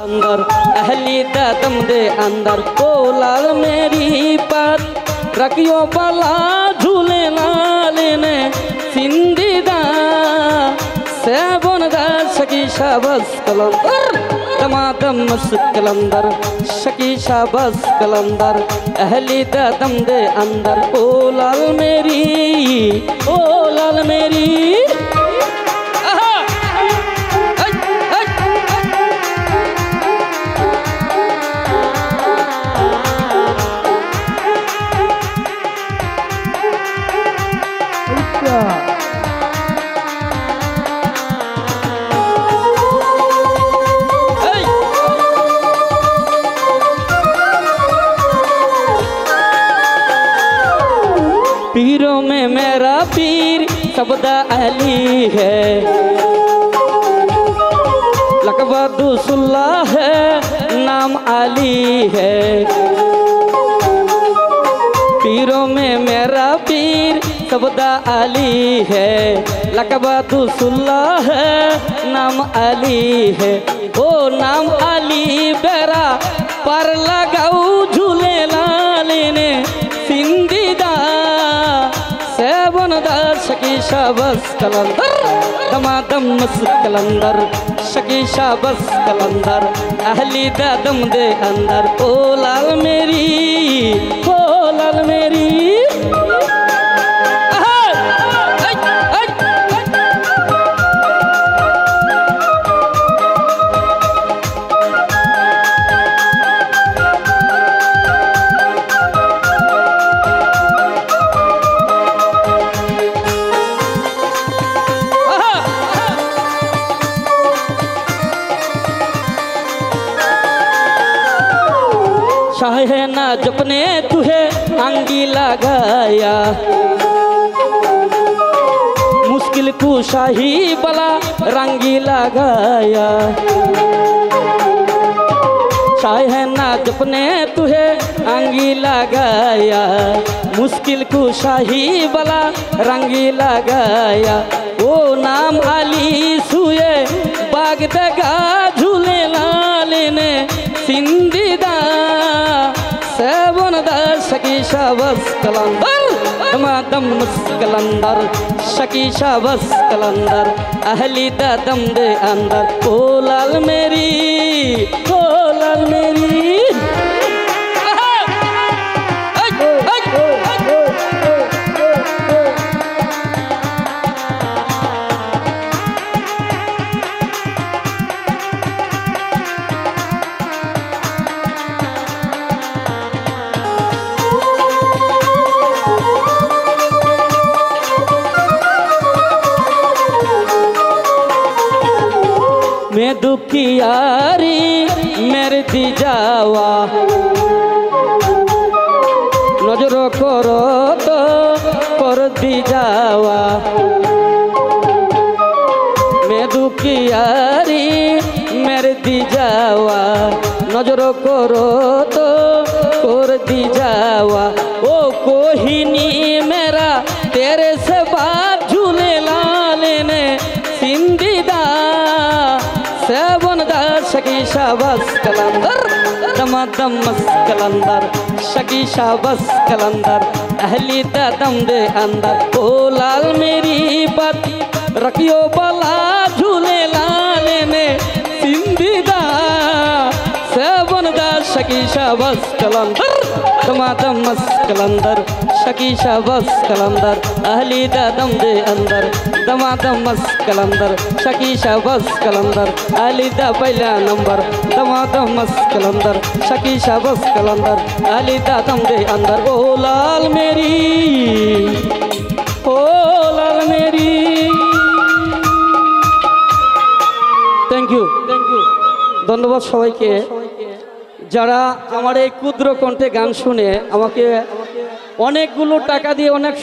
अंदर अहली दम दे अंदर ओ लाल मेरी पात रखियो बला झूले लालेने सिंदीदा सेवन दा शकी शाबस कलंदर दमादम मस कलंदर शकी शाबस कलंदर अहली दम दे अंदर ओ लाल मेरी पीरों में मेरा पीर सबदा अली है, लकबा दुसुल्ला है, नाम अली है। पीरों में मेरा पीर सबदा अली है, लकबा दुसुल्ला है, नाम अली है। ओ नाम अली बेरा पर लगाऊ झूले लालेने सिंदीदा शकी शाबस कलंदर दमादम मस कलंदर शकी शाबस कलंदर अहली दम दे अंदर ओ लाल मेरी शाहे ना जपने तुहे अंगी लगाया, मुश्किल कुशाही बला रंगी लगाया। शाहे ना जपने तुहे अंगी लगाया, मुश्किल कुशाही बला रंगी लगाया। ओ नाम अली सुए बाग दगा झूले लालेने सिंदीदा सेवन दा शकी शाबस कलंदर दमादम मस कलंदर शकी शाबस कलंदर अहली दम दे अंदर ओ लाल मेरी मैं दुखियारी मेरे दी जावा नजर करो तो कर दी जावा। मैं दुखियारी मेरे दी जावा नजर करो तो कर दी जावा। ओ कोहिनी मेरा तेरे से बात झूले लालेने सिंदीदा सेवन दा शकी शाबस कलंदर दमादम मस कलंदर शकी शाबस कलंदर अहली दम दे अंदर ओ लाल मेरी पति रखियो बला झूले लालेने सिंदीदा सेवन दा शकी शाबस कलंदर दमादम मस कलंदर शकी शाबस कलंदर अहली दम दे अंदर दमादम मस कलंदर शकी शाबस कलंदर अहली दा पहला नंबर दमादम मस कलंदर शकी शाबस कलंदर अहली दम दे अंदर ओ लाल मेरी थैंक यू धन्यवाद सबाइके যারা আমার এই ক্ষুদ্র কণ্ঠে গান শুনে আমাকে অনেকগুলো টাকা দিয়ে অনেক